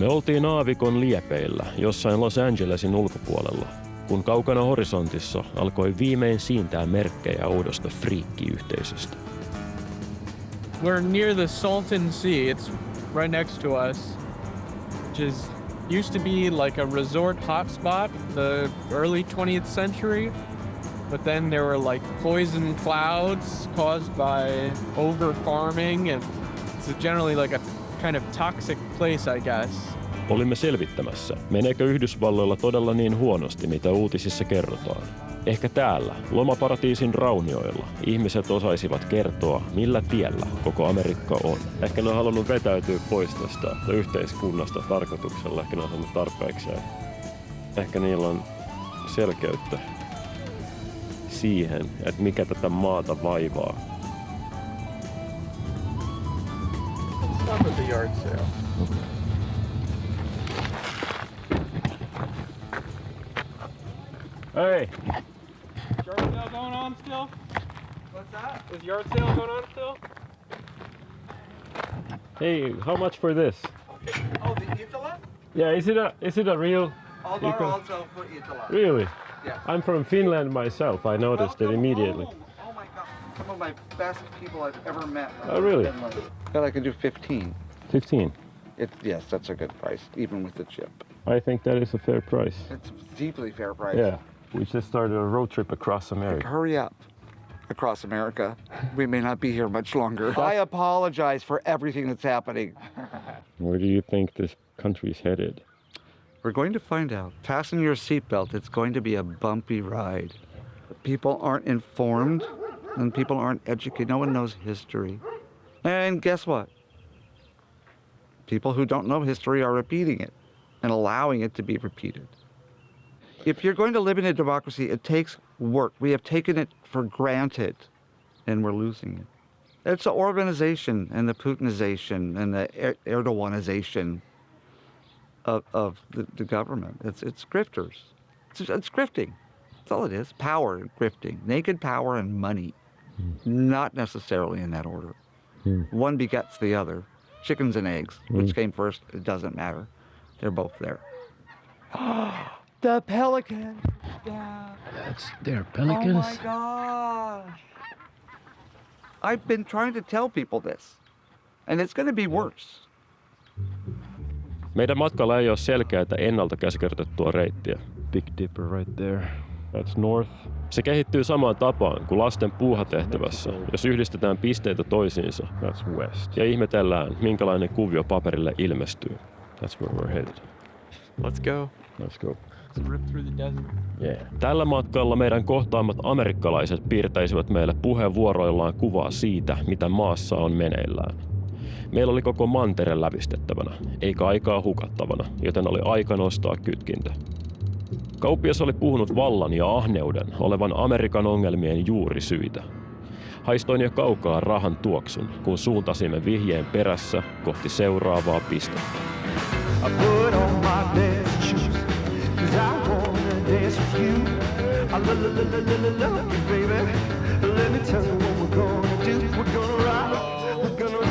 Me oltiin aavikon liepeillä jossain Los Angelesin ulkopuolella, kun kaukana horisontissa alkoi viimein siintää merkkejä oudosta friikkiyhteisöstä. We're near the Salton Sea. It's right next to us, which used to be like a resort hotspot the early 20th century. But then there were like poison clouds caused by over farming, and it's generally like a kind of toxic place, I guess. Olimme selvittämässä, meneekö Yhdysvalloilla todella niin huonosti, mitä uutisissa kerrotaan. Ehkä täällä, lomaparatiisin raunioilla, ihmiset osaisivat kertoa, millä tiellä koko Amerikka on. Ehkä ne on halunnut vetäytyä pois tästä yhteiskunnasta tarkoituksella. Ehkä ne on saanut tarpeeksi. Ehkä niillä on selkeyttä siihen, että mikä tätä maata vaivaa. Stop at the yard sale. Hey! Yard sale going on still? What's that? Is yard sale going on still? Hey, how much for this? Oh, the Itola? Yeah, is it a real? All are also for Itola. Really? Yeah. I'm from Finland myself. I noticed it immediately. Oh my God. Some of my best people I've ever met. Oh, really? But I can do 15. 15. Yes, that's a good price, even with the chip. I think that is a fair price. It's a deeply fair price. Yeah. We just started a road trip across America. Hurry up. Across America. We may not be here much longer. I apologize for everything that's happening. Where do you think this country's headed? We're going to find out. Fasten your seatbelt. It's going to be a bumpy ride. People aren't informed and people aren't educated. No one knows history. And guess what? People who don't know history are repeating it and allowing it to be repeated. If you're going to live in a democracy, it takes work. We have taken it for granted and we're losing it. It's the Orbanization and the Putinization and the Erdoganization of the government. It's grifters. It's grifting. That's all it is. Power grifting. Naked power and money. Not necessarily in that order. One begets the other. Chickens and eggs. Which came first, it doesn't matter. They're both there. The pelican. Yeah. They're pelicans? Oh my gosh. I've been trying to tell people this. And it's going to be worse. Meidän matkalla ei ole selkeää ennalta käsikirjoitettua reittiä. Big Dipper right there. That's north. Se kehittyy samaan tapaan kuin lasten puuhatehtävässä, jos yhdistetään pisteitä toisiinsa. That's west. Ja ihmetellään, minkälainen kuvio paperille ilmestyy. That's where we're headed. Let's go. Let's go. Let's rip through the desert. Yeah. Tällä matkalla meidän kohtaamat amerikkalaiset piirtäisivät meille puheenvuoroillaan kuvaa siitä, mitä maassa on meneillään. Meillä oli koko mantere lävistettävänä, eikä aikaa hukattavana, joten oli aika nostaa kytkintä. Kauppias oli puhunut vallan ja ahneuden olevan Amerikan ongelmien juurisyitä. Haistoin jo kaukaa rahan tuoksun, kun suuntasimme vihjeen perässä kohti seuraavaa pistettä.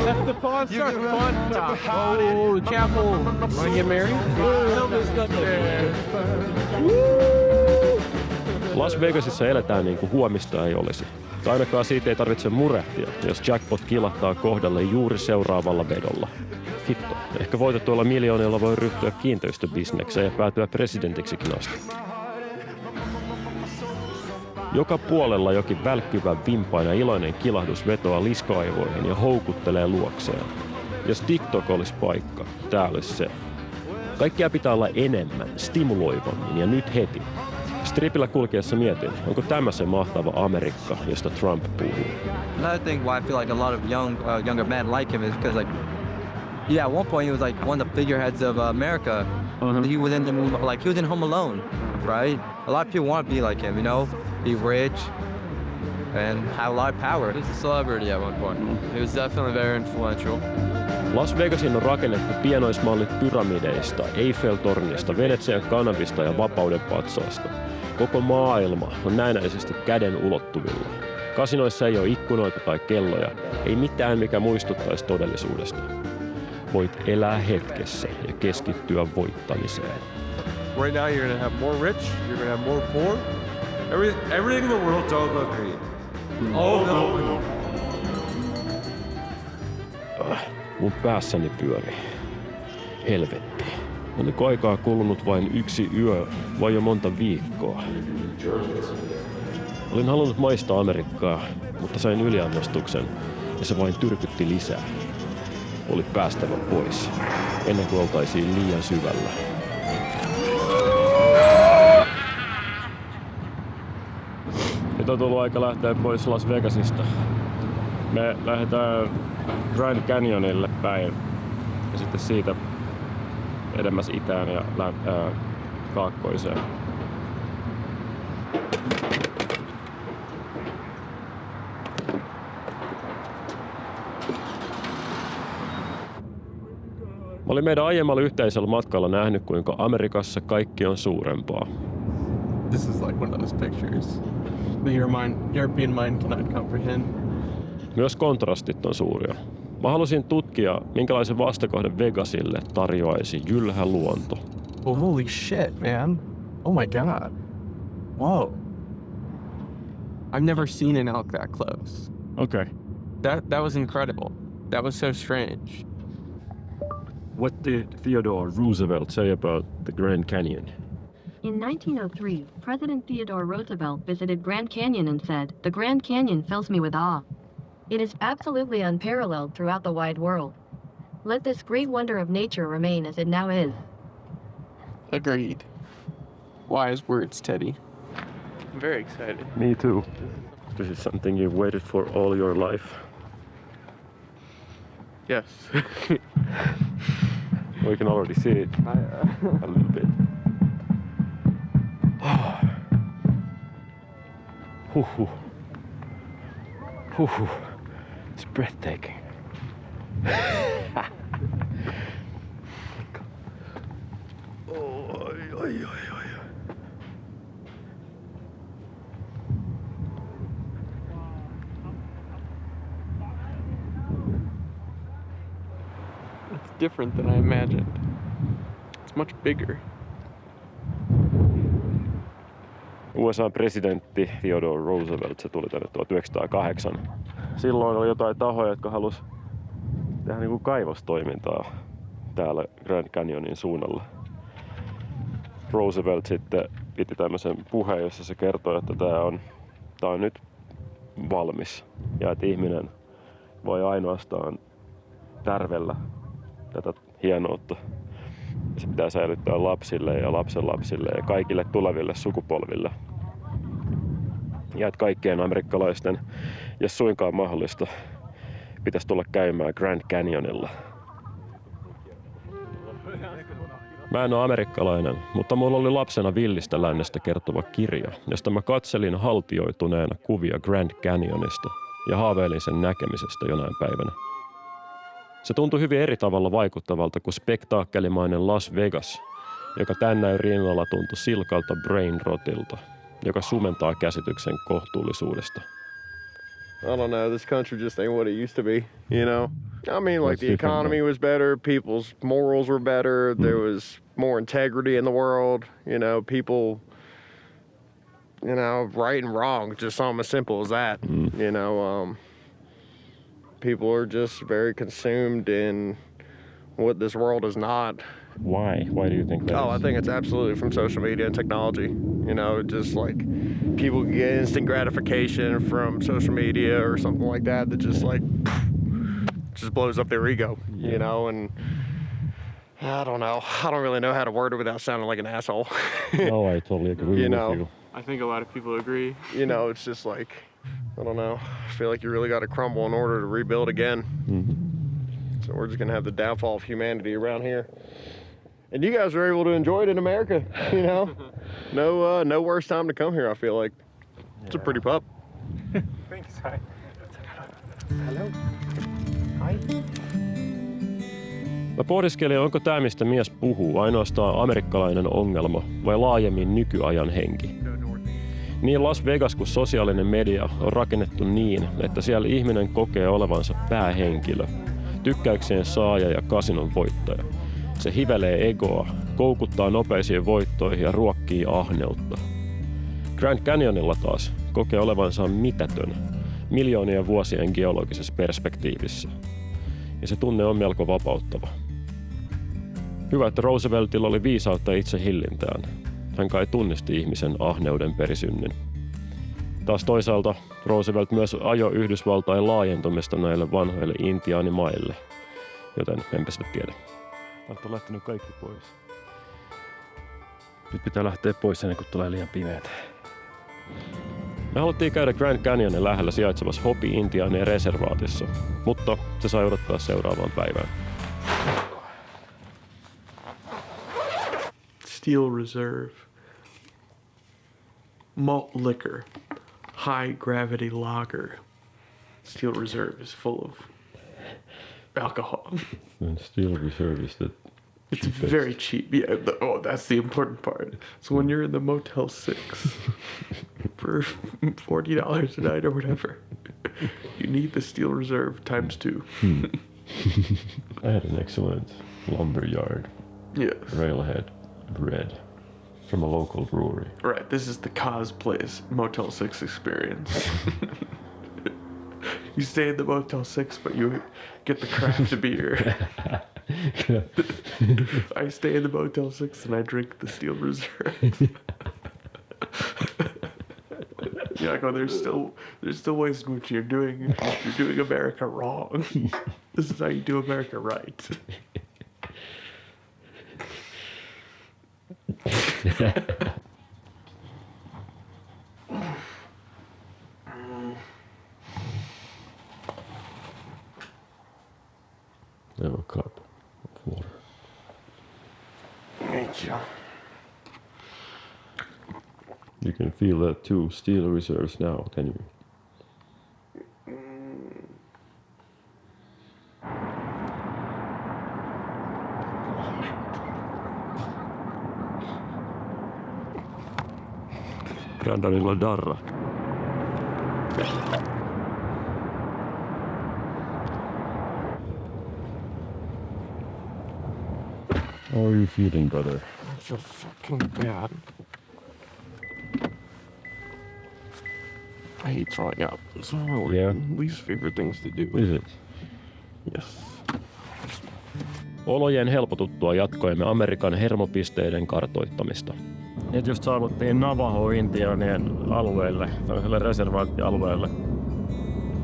That's the pawn shop. Oh, chapel. Wanna get married? Elvis up there. Las Vegasissa eletään niin kuin huomista ei olisi. Tai ainakaan siitä ei tarvitse murehtia, jos jackpot kilahtaa kohdalle juuri seuraavalla vedolla. Hitto, ehkä voitetuilla miljoonilla voi ryhtyä kiinteistöbisnekseen ja päätyä presidentiksikin asti. Joka puolella jokin välkkyvä, vimpainen ja iloinen kilahdus vetoaa liskoaivoihin ja houkuttelee luokseen. Jos TikTok olisi paikka, tää olisi se. Kaikkea pitää olla enemmän, stimuloivammin ja nyt heti. Stripillä kulkiessa mietin, onko tämä se mahtava Amerikka, josta Trump puhuu. Another thing why I feel like a lot of younger men like him is because at one point he was like one of the figureheads of America. He was in Home Alone, right? A lot of people want to be like him, you know, be rich and have a lot of power. He was a celebrity at one point. He was definitely very influential. Las Vegasin on rakennettu pienoismallit pyramideista, Eiffel-tornista, Venetsian kanavista ja Vapauden patsaasta. Koko maailma on näennäisesti käden ulottuvilla. Kasinoissa ei ole ikkunoita tai kelloja, ei mitään mikä muistuttaisi todellisuudesta. voit elää hetkessä ja keskittyä voittamiseen. Right now you're gonna have more rich, you're gonna have more poor. Everything in the world's all about greed. All about money. Mun päässäni pyöri. Helvetti. Oliko aikaa kulunut vain yksi yö vai jo monta viikkoa? Olin halunnut maistaa Amerikkaa, mutta sain yliannostuksen ja se vain tyrkytti lisää. Oli päästävä pois, ennen kuin oltaisiin liian syvällä. Nyt on tullut aika lähteä pois Las Vegasista. Me lähdetään Grand Canyonille päin ja sitten siitä edemmäs itään ja kaakkoiseen. Mä olin meidän aiemmalla yhteisellä matkalla nähnyt, kuinka Amerikassa kaikki on suurempaa. This is like one of those pictures that European mind cannot comprehend. Myös kontrastit on suuria. Mä halusin tutkia, minkälaisen vastakohden Vegasille tarjoaisi jylhä luonto. Well, holy shit, man. Oh my god. Whoa. I've never seen an elk that close. Okay. That was incredible. That was so strange. What did Theodore Roosevelt say about the Grand Canyon? In 1903, President Theodore Roosevelt visited Grand Canyon and said, "The Grand Canyon fills me with awe. It is absolutely unparalleled throughout the wide world. Let this great wonder of nature remain as it now is." Agreed. Wise words, Teddy. I'm very excited. Me too. This is something you've waited for all your life. Yes. We can already see it a little bit. It's breathtaking. It's different than I imagined. It's much bigger. USA-presidentti Theodore Roosevelt, se tuli tänne 1908. Silloin oli jotain tahoja, jotka halusi tehdä niin kuin kaivostoimintaa täällä Grand Canyonin suunnalla. Roosevelt sitten piti tämmöisen puheen, jossa se kertoi, että tää on nyt valmis ja että ihminen voi ainoastaan tärvellä tätä hienoutta. Se pitää säilyttää lapsille ja lapsenlapsille ja kaikille tuleville sukupolville. Ja että kaikkien amerikkalaisten, jos suinkaan mahdollista, pitäisi tulla käymään Grand Canyonilla. Mä en ole amerikkalainen, mutta mulla oli lapsena villistä lännestä kertova kirja, josta mä katselin haltioituneena kuvia Grand Canyonista ja haaveilin sen näkemisestä jonain päivänä. Se tuntui hyvin eri tavalla vaikuttavalta kuin spektaakkelimainen Las Vegas, joka tännäin rinnalla tuntui silkalta brain rotilta, joka sumentaa käsityksen kohtuullisuudesta. I don't know, this country just ain't what it used to be, you know? I mean, like, the economy was better, people's morals were better, there was more integrity in the world, you know, people, you know, right and wrong, just something as simple as that, you know, people are just very consumed in what this world is not. Why? Why do you think that I think it's absolutely from social media and technology. You know, just like people get instant gratification from social media or something like that just like just blows up their ego, you know, and I don't know. I don't really know how to word it without sounding like an asshole. No, I totally agree with you. I think a lot of people agree. You know, it's just like, I don't know. I feel like you really got to crumble in order to rebuild again. So we're just going to have the downfall of humanity around here. And you guys are able to enjoy it in America, you know? No worse time to come here, I feel like. It's a pretty pup. Thanks, hi. Hello. Hi. Mä pohdiskelin, onko tämä, mistä mies puhuu, ainoastaan amerikkalainen ongelma vai laajemmin nykyajan henki. Niin Las Vegas kuin sosiaalinen media on rakennettu niin, että siellä ihminen kokee olevansa päähenkilö, tykkäyksien saaja ja kasinon voittaja. Se hivelee egoa, koukuttaa nopeisiin voittoihin ja ruokkii ahneutta. Grand Canyonilla taas kokee olevansa mitätön miljoonien vuosien geologisessa perspektiivissä. Ja se tunne on melko vapauttava. Hyvä, että Rooseveltilla oli viisautta itse hillintään. Hän kai tunnisti ihmisen ahneuden perisynnyn. Taas toisaalta Roosevelt myös ajoi Yhdysvaltain laajentumista näille vanhoille intiaanimaille, joten enpä sitä tiedä. Täältä on lähtenyt kaikki pois. Nyt pitää lähteä pois ennen kuin tulee liian pimeätä. Me haluttiin käydä Grand Canyonin lähellä sijaitsevassa Hopi-intiaanien reservaatissa, mutta se sai odottaa seuraavaan päivään. Steel Reserve. Malt liquor. High gravity lager. Steel Reserve is full of alcohol. And Steel Reserve is the It's very cheap. Yeah. That's the important part. So when you're in the Motel 6 for $40 a night or whatever, you need the Steel Reserve ×2. I had an excellent lumberyard Yes. railhead bread from a local brewery. Right. This is the Cosplay's Motel 6 experience. You stay in the Motel 6, but you get the craft beer. I stay in the Motel 6 and I drink the Steel Reserve. Yeah, I go. There's still ways in which you're doing America wrong. This is how you do America right. Have a cup of water. Thank you. You can feel that too, Steel Reserves now, can you? Grandadilla darra. How are you feeling, brother? I feel fucking bad. I hate throwing up. It's one of my Yeah. least favorite things to do. Is it? Yes. Olojen helpotuttua jatkoimme Amerikan hermopisteiden kartoittamista. Nyt just saavuttiin Navajo-intiaanien alueelle, tällaiselle reservaattialueelle.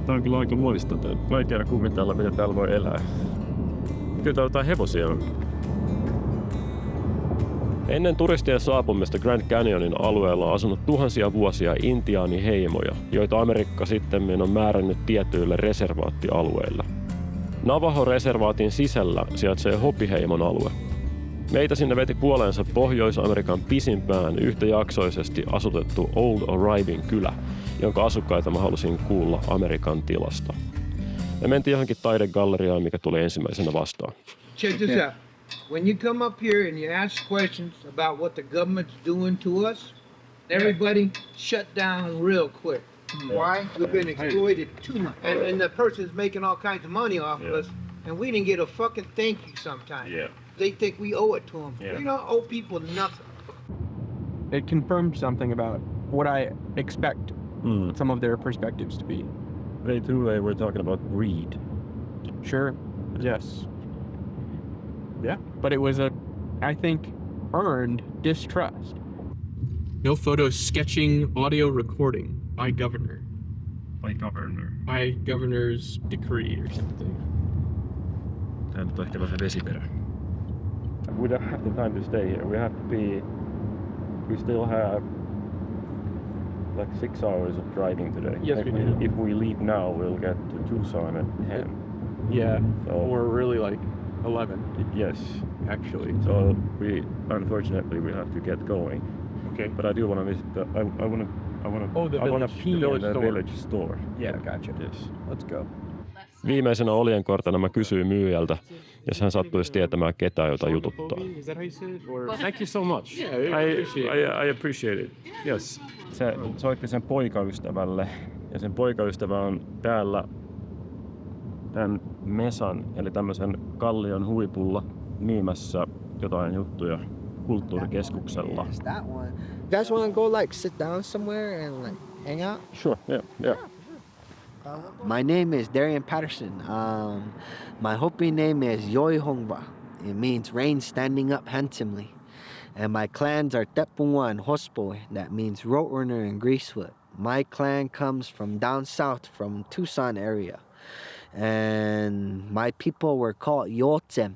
Tää on kyllä aika muista. Vaikea kuvitella, mitä täällä voi elää. Kyllä täällä jotain hevosia on. Ennen turistien saapumista Grand Canyonin alueella on asunut tuhansia vuosia intiaaniheimoja, joita Amerikka sittemmin on määrännyt tietyille reservaattialueille. Navajo-reservaatin sisällä sijaitsee Hopi-heimon alue. Meitä sinne veti puoleensa Pohjois-Amerikan pisimpään yhtäjaksoisesti asutettu Old Arriving kylä, jonka asukkaita mä halusin kuulla Amerikan tilasta. Me mentiin johonkin taidegalleriaan, mikä tuli ensimmäisenä vastaan. Check this out. When you come up here and you ask questions about what the government's doing to us, everybody shut down real quick. Why? We've been exploited too much. And the person's making all kinds of money off of us, and we didn't get a fucking thank you sometimes. Yeah. They think we owe it to them. Yeah. We don't owe people nothing. It confirmed something about what I expect some of their perspectives to be. They were talking about greed. Sure. Yes. Yeah. But it was I think, earned distrust. No photo sketching, audio recording by governor. By governor's decree or something. Tää nyt on ehkä vähän vesiperä. We don't have the time to stay here. We still have like 6 hours of driving today. Yes, we do. If we leave now, we'll get to Tucson at 10. Yeah. So, Or really like 11, yes. actually. So unfortunately we have to get going. Okay. But I do want to visit the village store. Yeah, gotcha. Yes. Let's go. Viimeisenä oljenkortena mä kysyin myyjältä, jos hän sattuisi tietämään ketään, jota jututtaa. Is that how you say it? Or... Thank you so much. Yeah, I appreciate it. Yes. Se soitti sen poikaystävälle, ja sen poikaystävä on täällä tämän mesan, eli tämmöisen kallion huipulla myymässä jotain juttuja kulttuurikeskuksella. Yes, that one. You guys want to go like sit down somewhere and like hang out? Sure, yeah. My name is Darian Patterson. My Hopi name is Yoi Hongba. It means rain standing up handsomely. And my clans are Tepuan, Hospo, that means Roadrunner and Greasewood. My clan comes from down south, from Tucson area. And my people were called Yotsem.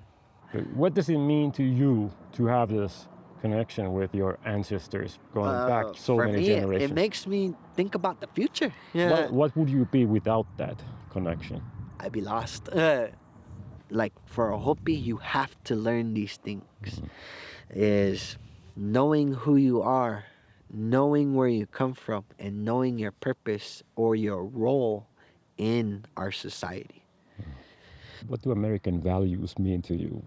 What does it mean to you to have this connection with your ancestors going back so For many me, generations? it makes me think about the future. Yeah. What would you be without that connection? I'd be lost. Like for a Hopi, you have to learn these things. Is knowing who you are, knowing where you come from, and knowing your purpose or your role in our society. What do American values mean to you?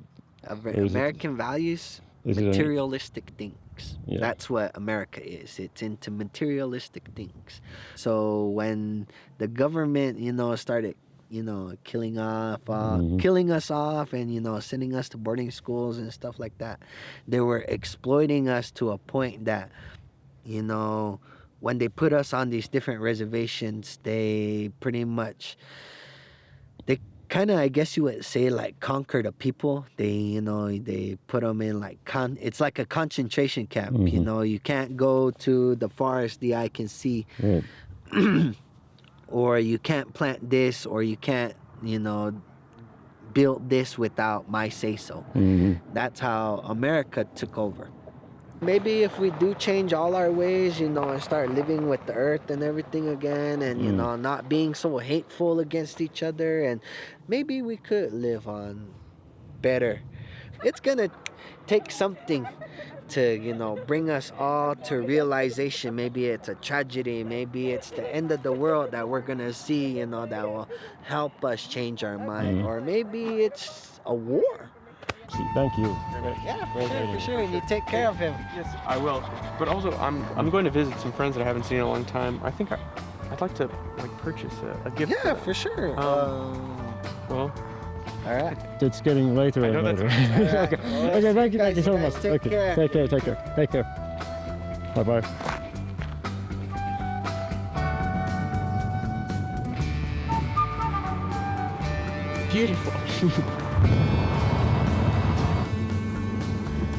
American values, is it materialistic things. Yeah. That's what America is. It's into materialistic things. So when the government, started, killing us off and, sending us to boarding schools and stuff like that, they were exploiting us to a point that, when they put us on these different reservations, they pretty much, kind of, I guess you would say, like conquer the people. They they put them in like it's like a concentration camp. You can't go to the forest the eye can see. Right. Or you can't plant this, or you can't build this without my say so. That's how America took over. Maybe if we do change all our ways, and start living with the earth and everything again, and not being so hateful against each other, and maybe we could live on better. It's gonna take something to bring us all to realization. Maybe it's a tragedy, maybe it's the end of the world that we're gonna see, that will help us change our mind, or maybe it's a war. Thank you. Yeah, for sure. And you take care of him. Yes, I will. But also, I'm going to visit some friends that I haven't seen in a long time. I think I'd like to purchase a gift. Yeah, for sure. Well, all right. It's getting later and later. Okay, thank you so much. Take care. Take care. Bye-bye. beautiful.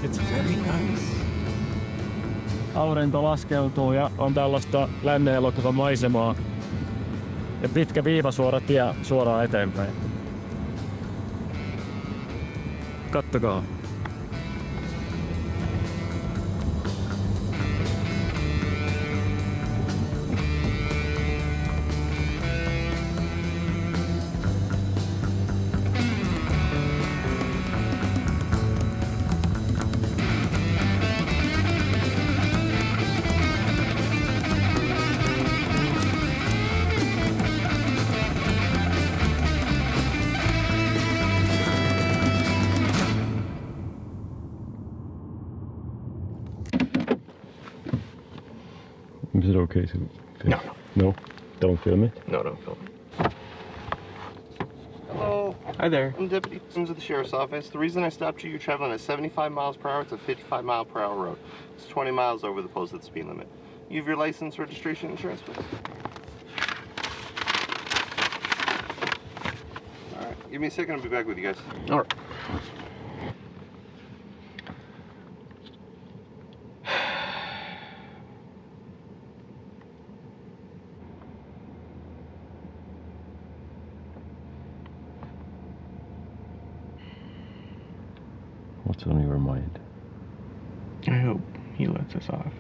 It's very nice. Aurinko laskeutuu ja on tällaista lännen elokuvan maisemaa. Ja pitkä viivasuora tie suoraan eteenpäin. Kattokaa. Is it okay to film? No. No? Don't film it? No, don't film. Hello. Hi there. I'm Deputy Sims of the Sheriff's Office. The reason I stopped you, you're traveling at 75 miles per hour. It's a 55 mile per hour road. It's 20 miles over the posted speed limit. You have your license, registration, insurance, please. All right. Give me a second. I'll be back with you guys. All right. What's on your mind? I hope he lets us off.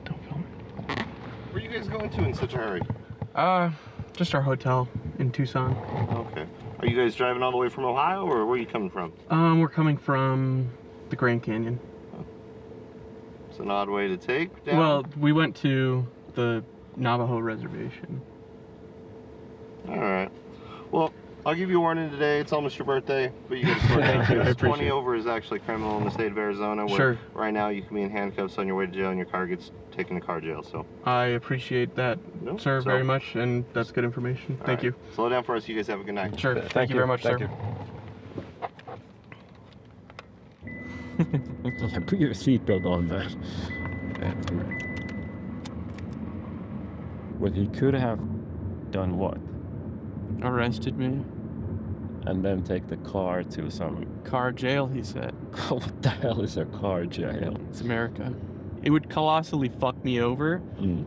Don't film it. Where are you guys going to in such a hurry? Just our hotel in Tucson. Okay. Are you guys driving all the way from Ohio, or where are you coming from? We're coming from the Grand Canyon. It's an odd way to take down. Well, we went to the Navajo reservation. All right. Well, I'll give you a warning today. It's almost your birthday, but you get a short Thank you, I 20 appreciate it. over is actually criminal in the state of Arizona, where Sure. right now you can be in handcuffs on your way to jail and your car gets taken to car jail. So, I appreciate that, No, sir, so- very much, and that's good information. all Thank right. you. Slow down for us. You guys have a good night. Sure. Thank you very much, sir. Put your seatbelt on, man. Well, he could have done what? Arrested me. And then take the car to some... Car jail, he said. What the hell is a car jail? It's America. It would colossally fuck me over. Mm.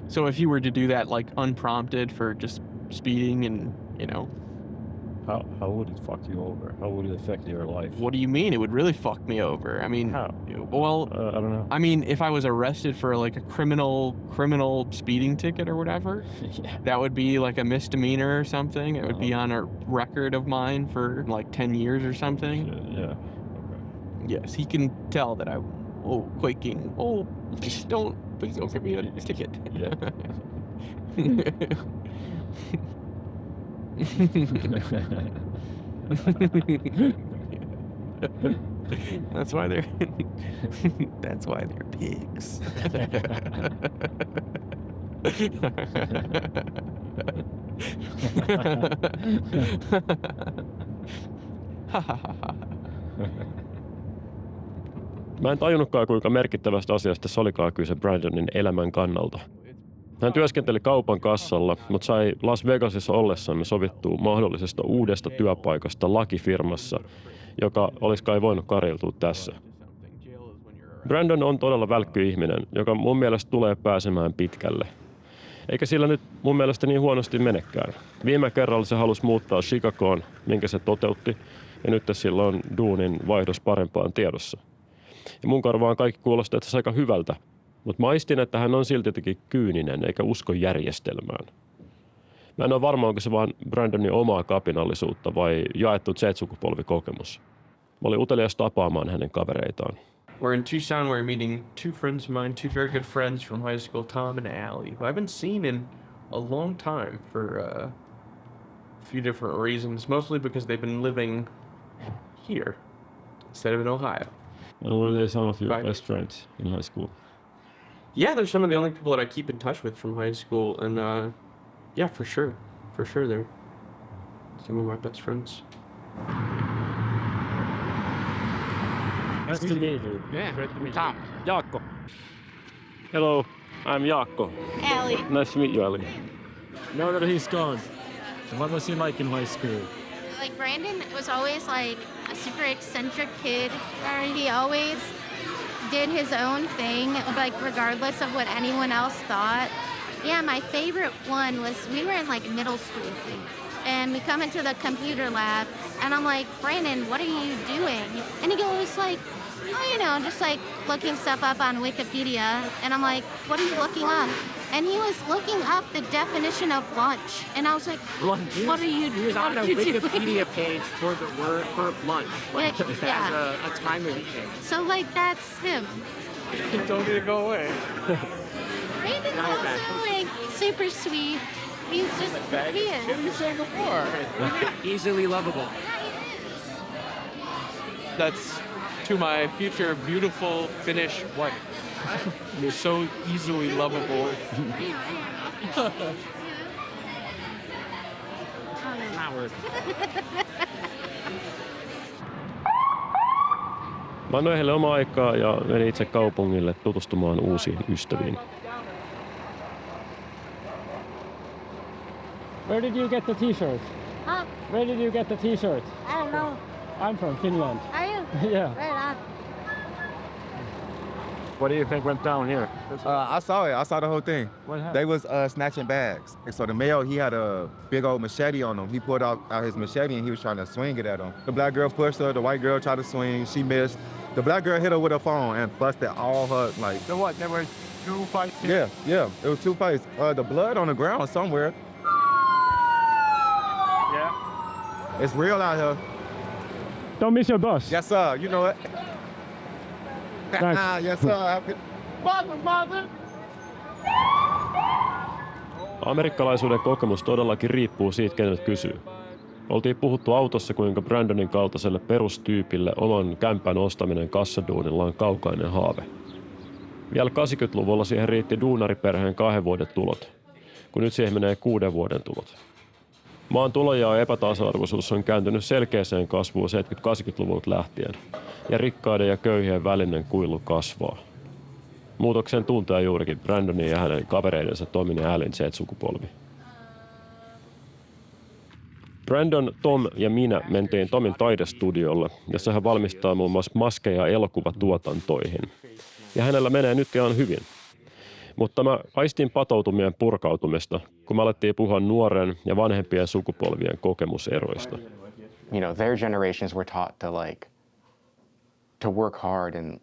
So if you were to do that, like, unprompted for just speeding and, you know, How would it fuck you over? How would it affect your life? what do you mean? It would really fuck me over. I mean, How? well, I don't know. I mean, if I was arrested for like a criminal speeding ticket or whatever, Yeah. that would be like a misdemeanor or something. It would be on a record of mine for like 10 years or something. Yeah. Yes, he can tell that I'm quaking. Oh, please don't give me a ticket. Yeah. That's why they're that's why they're pigs. Mä en tajunnutkaan, kuinka merkittävästä asiasta se olikaan kyse Brandonin elämän kannalta. Hän työskenteli kaupan kassalla, mutta sai Las Vegasissa ollessamme sovittua mahdollisesta uudesta työpaikasta lakifirmassa, joka olisi kai voinut karjeltua tässä. Brandon on todella välkky ihminen, joka mun mielestä tulee pääsemään pitkälle. Eikä sillä nyt mun mielestä niin huonosti menekään. Viime kerralla se halusi muuttaa Chicagoon, minkä se toteutti, ja nyt sillä on duunin vaihdos parempaan tiedossa. Ja mun karvaan kaikki kuulostaa, että se aika hyvältä, mutta maistin, että hän on silti jotenkin kyyninen eikä usko järjestelmään. Mä en ole varma, onko se vaan Brandonin omaa kapinallisuutta vai jaettu Z-sukupolvikokemus. Mä olin utelias tapaamaan hänen kavereitaan. We're in Tucson. We're meeting two friends of mine, two very good friends from high school, Tom and Allie, who I've been seeing in a long time for a few different reasons, mostly because they've been living here instead of in Ohio. And were they some of your Right. best friends in high school? Yeah, they're some of the only people that I keep in touch with from high school, and yeah, for sure, they're some of my best friends. Nice to meet you. Yeah, great to meet you. Jaakko. Hello, I'm Jaakko. Allie. Nice to meet you, Ali. Now that he's gone, what was he like in high school? Like Brandon was always like a super eccentric kid. He always did his own thing, like regardless of what anyone else thought. Yeah, my favorite one was we were in like middle school, and we come into the computer lab, and I'm like, Brandon, what are you doing? And he goes like, oh, you know, just like looking stuff up on Wikipedia. And I'm like, what are you looking up? And he was looking up the definition of lunch. And I was like, Lunch. what are you He was on a Wikipedia page for the word for lunch. Like, Yeah. as a time limit page. So like that's him. You told me to go away. Brandon's Now you're also back. like super sweet. He's just he What did you is. say before? Easily lovable. That's to my future beautiful Finnish wife. You're so easily lovable. Mä annoin heille omaa aikaa ja menin itse kaupungille tutustumaan uusiin ystäviin. Where did you get the t-shirt? Huh? Where did you get the t-shirt? I don't know. I'm from Finland. Are you? Yeah. Right on. What do you think went down here? I saw it. I saw the whole thing. What happened? They was snatching bags. And so the male, he had a big old machete on him. He pulled out his machete and he was trying to swing it at him. The black girl pushed her. The white girl tried to swing. She missed. The black girl hit her with her phone and busted all her, like... So what? There were two fights Yeah. It was two fights. The blood on the ground somewhere. Yeah. It's real out here. Don't miss your bus. Yes, sir. You know it. Thanks. Yes, sir. Have a good- Amerikkalaisuuden kokemus todellakin riippuu siitä, keneltä kysyy. Oltiin puhuttu autossa, kuinka Brandonin kaltaiselle perustyypille oman kämpän ostaminen kassaduunilla on kaukainen haave. Vielä 80-luvulla siihen riitti duunariperheen 2 vuoden tulot, kun nyt siihen menee 6 vuoden tulot. Maan tulonjaon epätasa-arvoisuus on kääntynyt selkeäseen kasvuun 70-80-luvulta lähtien, ja rikkaiden ja köyhien välinen kuilu kasvaa. Muutoksen tuntee juurikin Brandonin ja hänen kavereidensa Tomin ja Alin Z-sukupolvi. Brandon, Tom ja minä mentiin Tomin taidestudiolle, jossa hän valmistaa muun muassa maskeja elokuvatuotantoihin. Ja hänellä menee nyt ihan hyvin. Mutta mä aistin patoutumien purkautumista, kun me alettiin puhua nuoren ja vanhempien sukupolvien kokemuseroista. You know, their generations were taught to work hard and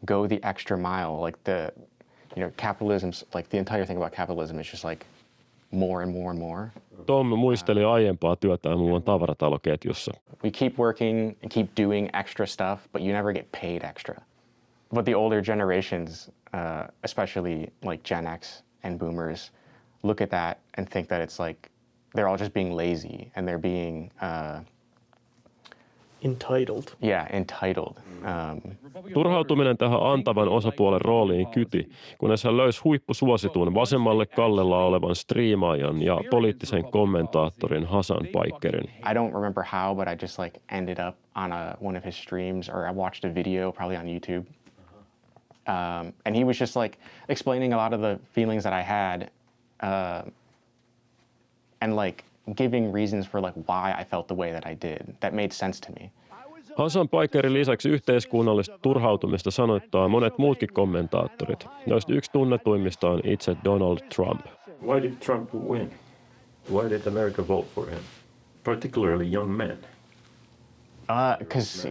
go the extra mile. Like capitalism's like the entire thing about capitalism is just like more and more and more. Tom muisteli aiempaa työtään muun tavarataloketjussa. We keep working and keep doing extra stuff, but you never get paid extra. But the older generations, especially like Gen X and Boomers, look at that and think that it's like they're all just being lazy and they're being entitled. Yeah, entitled. Turhautuminen tähän antavan osapuolen rooliin kyti, kunnes hän löysi huippusuositun vasemmalle kallella olevan striimaajan ja poliittisen kommentaattorin Hasan Paikerin. I don't remember how, but I just like ended up on one of his streams, or I watched a video probably on YouTube. And he was just like explaining a lot of the feelings that I had, and like giving reasons for like why I felt the way that I did. That made sense to me. Hasan Paikerin lisäksi yhteiskunnallista turhautumista sanoittaa monet muutkin kommentaattorit, joista yksi tunnetuimmista on itse Donald Trump. Why did Trump win? Why did America vote for him? Particularly young men. Because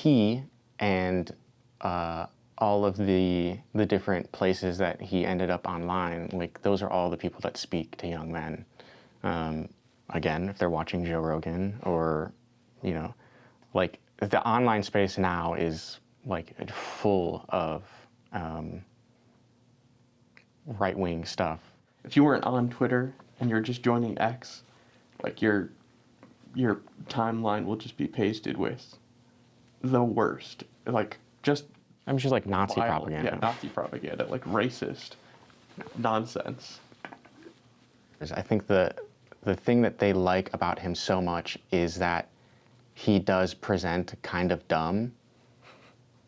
he and all of the different places that he ended up online, like those are all the people that speak to young men. Again, if they're watching Joe Rogan, or you know, like the online space now is like full of right-wing stuff. If you weren't on Twitter and you're just joining X, like your timeline will just be pasted with the worst, like just. I'm just like Nazi wild, propaganda. Yeah, Nazi propaganda, like racist nonsense. I think the thing that they like about him so much is that he does present kind of dumb,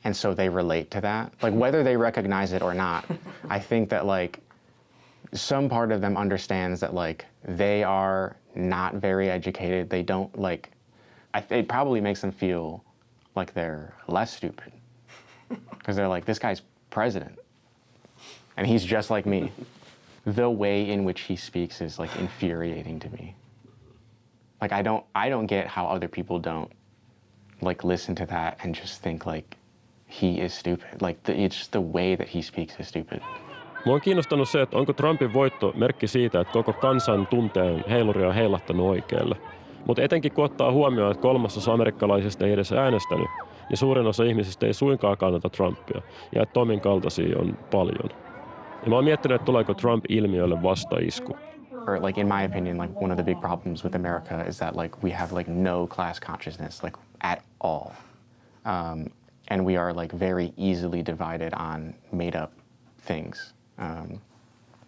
and so they relate to that. Like whether they recognize it or not, I think that like some part of them understands that like they are not very educated. They don't like. It probably makes them feel like they're less stupid. Because they're like, this guy's president, and he's just like me. The way in which he speaks is like infuriating to me. Like I don't get how other people don't like listen to that and just think like he is stupid. Like it's just the way that he speaks is stupid. Mua on kiinnostanut se, että onko Trumpin voitto merkki siitä, että koko kansan tunteen heiluri on heilahtanut oikealle. Mutta etenkin kun ottaa huomioon, että 3/3 amerikkalaisista ei edes äänestänyt, niin suurin osa ihmisistä ei suinkaan kannata Trumpia, ja että Tomin kaltaisia on paljon. Ja mä oon miettinyt, että tuleeko Trump-ilmiölle vastaisku. Or like in my opinion, like one of the big problems with America is that like we have like no class consciousness like at all. And we are like very easily divided on made up things,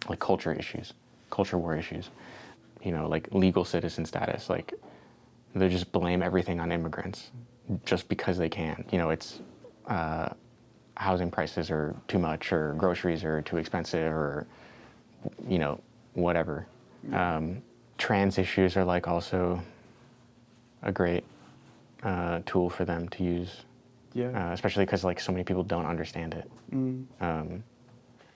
like culture issues, culture war issues. You know, like legal citizen status, like they just blame everything on immigrants just because they can. You know, it's housing prices are too much, or groceries are too expensive, or you know, whatever. Trans issues are like also a great tool for them to use. Yeah. Especially because like so many people don't understand it.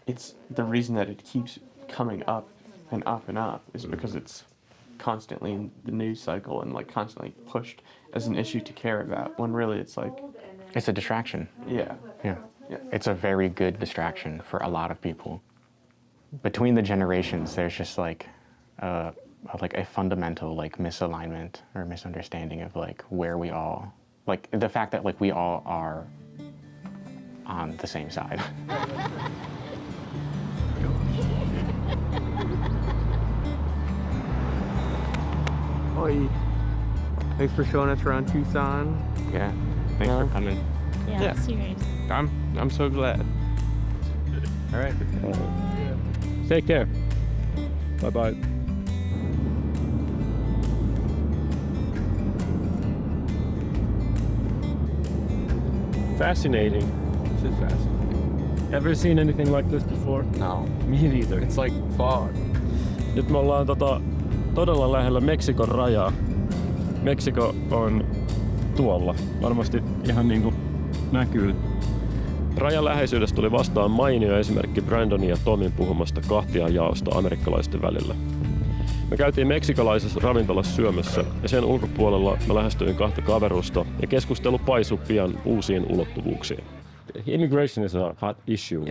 It's the reason that it keeps coming up and up and up is because it's constantly in the news cycle and like constantly pushed as an issue to care about, when really it's like it's a distraction. Yeah. It's a very good distraction for a lot of people. Between the generations, there's just like a fundamental like misalignment or misunderstanding of like where we all, like the fact that like we all are on the same side. Maui. Thanks for showing us around Tucson. Yeah. Thanks for coming. Yeah, serious. I'm so glad. All right. Take care. Bye-bye. Fascinating. This is fascinating. Ever seen anything like this before? No. Me neither. It's like fog. Nyt me ollaan todella lähellä Meksikon rajaa. Meksiko on tuolla. Varmasti ihan niinku näkyy. Rajan läheisyydestä tuli vastaan mainio esimerkki Brandonin ja Tomin puhumasta kahtiajaosta amerikkalaisten välillä. Me käytiin meksikolaisessa ravintolassa syömässä ja sen ulkopuolella mä lähestyin kahta kaverusta ja keskustelu paisui pian uusiin ulottuvuuksiin. Immigration is a hot issue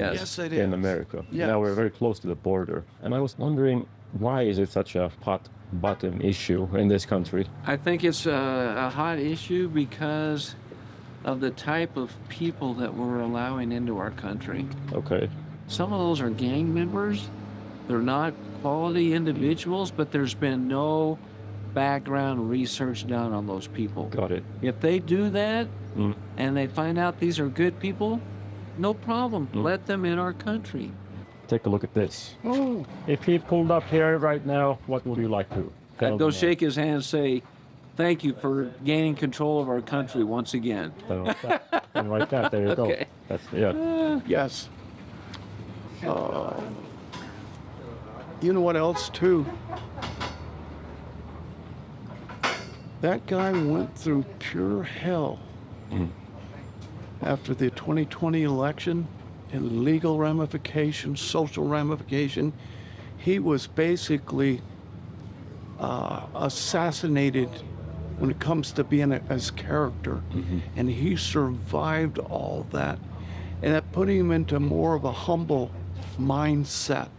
in America. Yes. Now we're very close to the border. And I was wondering, why is it such a hot button issue in this country? I think it's a hot issue because of the type of people that we're allowing into our country. Okay. Some of those are gang members. They're not quality individuals, but there's been no background research done on those people. Got it. If they do that and they find out these are good people, no problem. Let them in our country. Take a look at this. Oh. If he pulled up here right now, what would you like to tell I'd go him? shake his hand and say, thank you for gaining control of our country once again. And like that, there you Okay. go. That's, yeah. Yes. You know what else, too? That guy went through pure hell after the 2020 election and legal ramifications, social ramification. He was basically assassinated when it comes to being as character. And he survived all that. And that put him into more of a humble mindset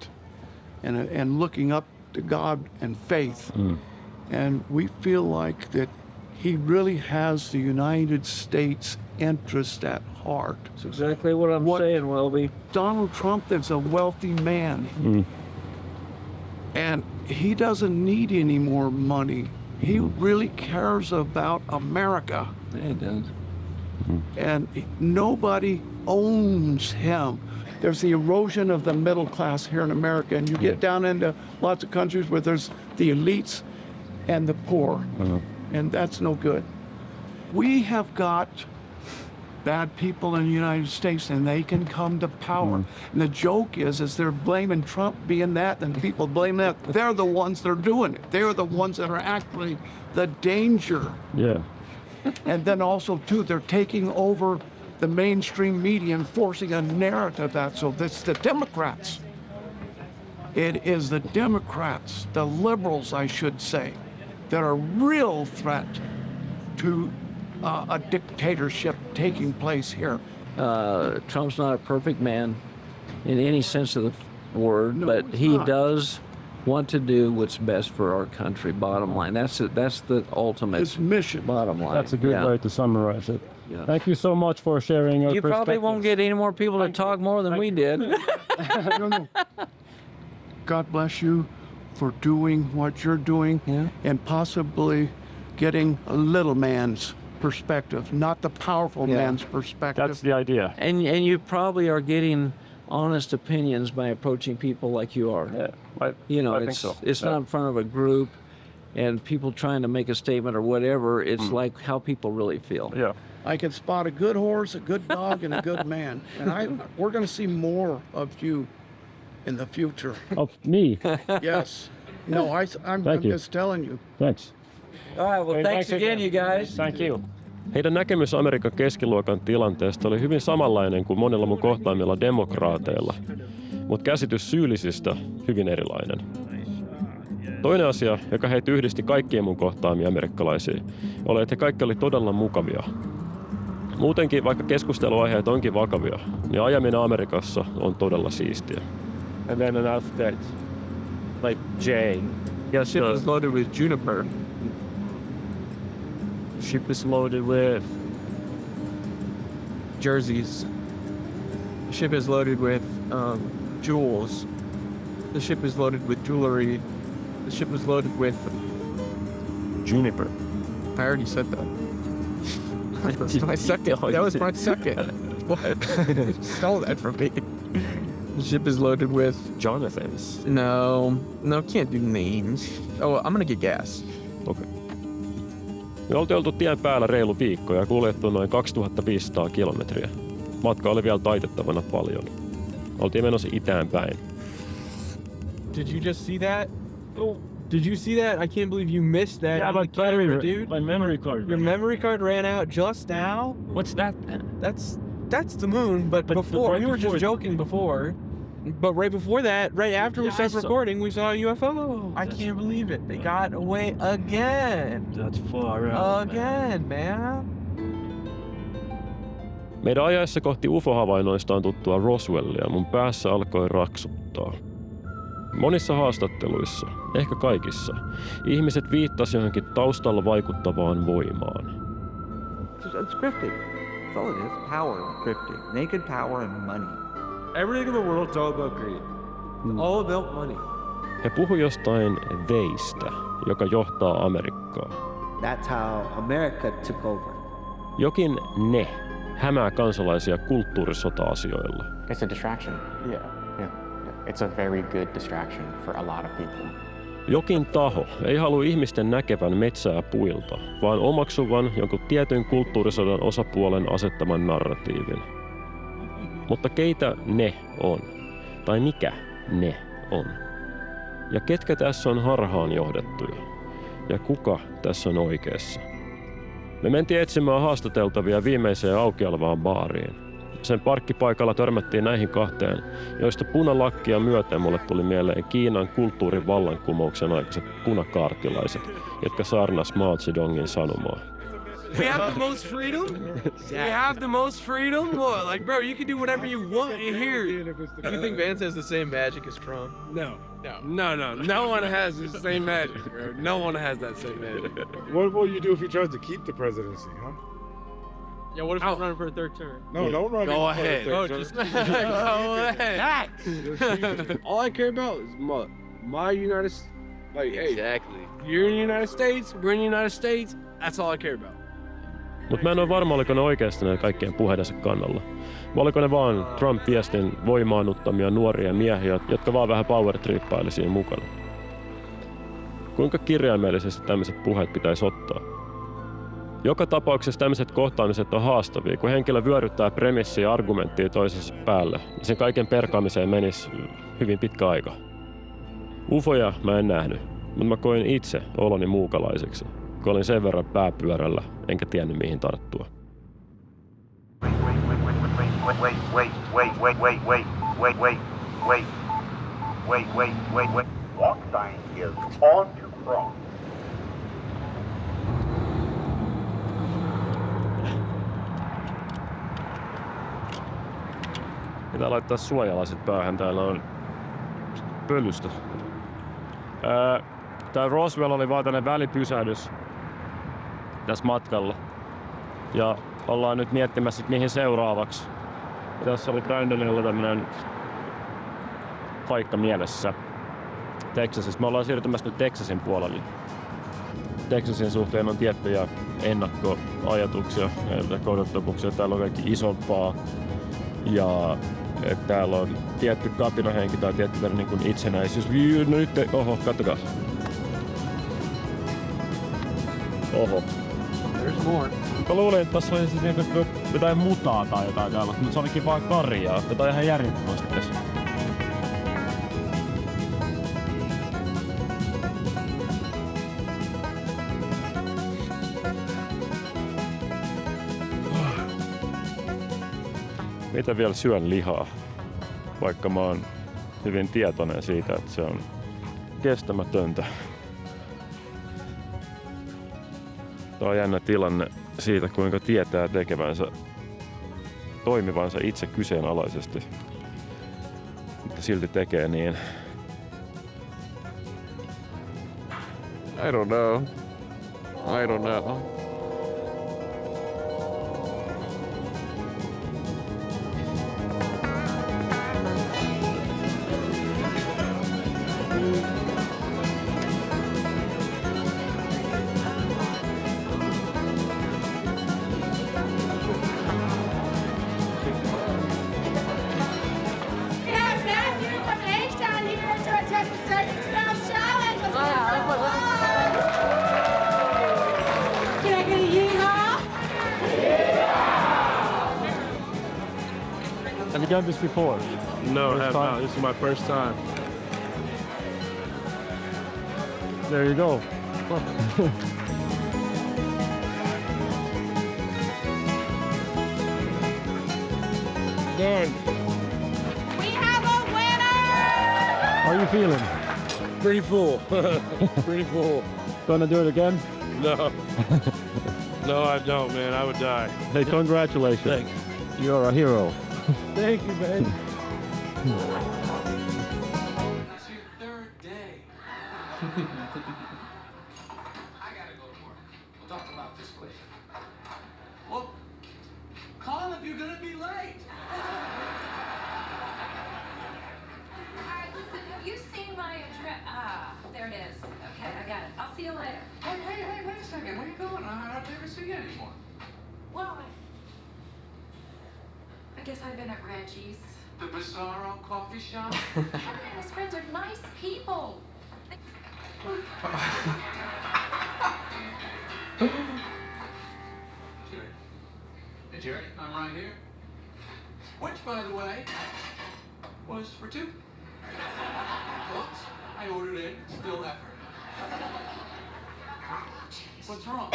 and looking up to God and faith. And we feel like that he really has the United States interest at heart. That's exactly what I'm saying, Welby. Donald Trump is a wealthy man. And he doesn't need any more money. He really cares about America. Yeah, he does. And nobody owns him. There's the erosion of the middle class here in America, and you get down into lots of countries where there's the elites and the poor, and that's no good. We have got bad people in the United States, and they can come to power. And the joke is they're blaming Trump being that, and people blame that. They're the ones that are doing it. They're the ones that are actually the danger. Yeah. And then also, too, they're taking over the mainstream media and forcing a narrative that, so that's the Democrats. It is the Democrats, the liberals, I should say, that are a real threat to a dictatorship taking place here. Trump's not a perfect man in any sense of the word, but he does want to do what's best for our country, bottom line. That's the ultimate His mission. bottom line. That's a good way to summarize it. Yeah. Thank you so much for sharing your You probably won't get any more people to talk more than we did. No. God bless you for doing what you're doing and possibly getting a little man's perspective, not the powerful man's perspective. That's the idea. And you probably are getting honest opinions by approaching people like you are. Yeah, I think so. It's not in front of a group and people trying to make a statement or whatever. It's like how people really feel. Yeah. I can spot a good horse, a good dog, and a good man. And we're going to see more of you in the future. Of me? Yes. No, I'm just telling you. Thanks. All right, well, thanks again, you guys. Thank you. Heidän näkemys Amerikan keskiluokan tilanteesta oli hyvin samanlainen kuin monilla mun kohtaamilla demokraateilla, mutta käsitys syyllisistä hyvin erilainen. Toinen asia, joka heitä yhdisti kaikkien mun kohtaamia amerikkalaisia, oli, että he kaikki oli todella mukavia. Muutenkin, vaikka keskusteluaiheet onkin vakavia, niin ajaminen Amerikassa on todella siistiä. And then an outfit like Jay. Yeah, ship is loaded with juniper. Ship is loaded with jerseys. The ship is loaded with jewels. The ship is loaded with jewelry. The ship is loaded with Juniper. I already said that. That's my second. That was my second. What? Stole that from me. The ship is loaded with Jonathans. No, can't do names. Oh, I'm gonna get gas. Okei. Me oltiin oltu tien päällä reilu viikko ja kuljettu noin 2500 kilometriä. Matka oli vielä taitettavana paljon. Oltiin menossa itään päin. Did you just see that? Oh, did you see that? I can't believe you missed that. Yeah, on my the camera, dude. My memory card. Your memory card ran out just now? What's that? That's the moon, but before right we were just before- joking before. But right before that, right after we Yeah, I stopped saw- recording, we saw a UFO. I can't believe it. They got away again. That's far out. Again, man. Meidän ajaessa kohti UFO-havainnoistaan tuttua Roswellia mun päässä alkoi raksuttaa. Monissa haastatteluissa, ehkä kaikissa, ihmiset viittasivat johonkin taustalla vaikuttavaan voimaan. It's cryptic. That's all it is. Power, cryptic. Naked power and money. Everything in the world's all about greed. It's all about money. He puhui jostain veistä, joka johtaa Amerikkaa. That's how America took over. Jokin ne hämää kansalaisia kulttuurisota-asioilla. It's a distraction. Yeah. Yeah. It's a very good distraction for a lot of people. Jokin taho ei halua ihmisten näkevän metsää puilta, vaan omaksuvan jonkun tietyn kulttuurisodan osapuolen asettaman narratiivin. Mutta keitä ne on? Tai mikä ne on? Ja ketkä tässä on harhaan johdettuja? Ja kuka tässä on oikeassa? Me mentiin etsimään haastateltavia viimeiseen aukeavaan baariin. Sen parkkipaikalla törmättiin näihin kahteen, joista punalakkia myöten mulle tuli mieleen Kiinan kulttuurin vallankumouksen aikaiset punakaartilaiset, jotka saarnas Mao Zedongin sanomaa. We have the most freedom? We have the most freedom? What? Like, bro, you can do whatever you want in here. You think Vance has the same magic as Trump? No one has the same magic, bro. No one has that same magic. What will you do if he tries to keep the presidency, huh? Yeah, what if he's running for a third term? No, don't run. Go for a ahead. third Oh, term. just Go ahead. All I care about is my United States. Like, exactly. You're in the United States, we're in the United States. That's all I care about. Mutta mä en ole varma, oliko ne oikeasti ne kaikkien puheidensa kannalla. Vai oliko ne vaan Trump-viestin voimaannuttamia nuoria miehiä, jotka vaan vähän power-trippaili siinä mukana. Kuinka kirjaimellisesti tämmöiset puheet pitäisi ottaa? Joka tapauksessa tämmöiset kohtaamiset on haastavia, kun henkilö vyöryttää premissiä ja argumenttia toisessa päälle. Sen kaiken perkaamiseen menisi hyvin pitkä aika. UFOja mä en nähnyt, mutta mä koin itse oloni muukalaiseksi, kun olin sen verran pääpyörällä, enkä tiennyt mihin tarttua. Walk sign is on to cross. Pitää laittaa suojalaiset päähän, täällä on pölystä. Tää Roswell oli vaan tämmönen välipysähdys tässä matkalla. Ja ollaan nyt miettimässä, mihin seuraavaksi. Tässä oli Brandonilla tämmönen paikka mielessä Texasissa. Me ollaan siirtymässä nyt Texasin puolelle. Texasin suhteen on tiettyjä ennakkoajatuksia ja odotuksia. Täällä on kaikki isompaa. Ja että täällä on tietty kapinahenki tai tietty verran niin kuin itsenäisyys. No nyt, oho, kattokaa. Oho. There's more. Mä luulin, että tässä oli siis niinku jotain mutaa tai jotain täällä, mutta se olikin vaan karjaa. Tätä on ihan järjettömästi tässä. Mitä vielä syön lihaa, vaikka mä oon hyvin tietoinen siitä, että se on kestämätöntä. Tää on jännä tilanne siitä, kuinka tietää tekevänsä, toimivansa itse kyseenalaisesti, mutta silti tekee niin. I don't know. I don't know. you done this before? No, I First have time? not. This is my first time. There you go. Done. We have a winner! How are you feeling? Pretty full. Pretty full. Gonna do it again? No. No, I don't, man. I would die. Hey, congratulations. Thanks. You're a hero. Thank you, man. It's your third day. I gotta go to work. We'll talk about this later. Well, call if you're gonna be late. Alright, listen, have you seen my address? Ah, there it is. Okay, I got it. I'll see you later. Hey, wait a second. Where you going? I don't ever see you anymore. Well, I guess I've been at Reggie's. The Bizarro coffee shop? Kevin and his friends are nice people. Jerry. Hey, Jerry, I'm right here. Which, by the way, was for two. Whoops, I ordered it. Still effort. What's wrong?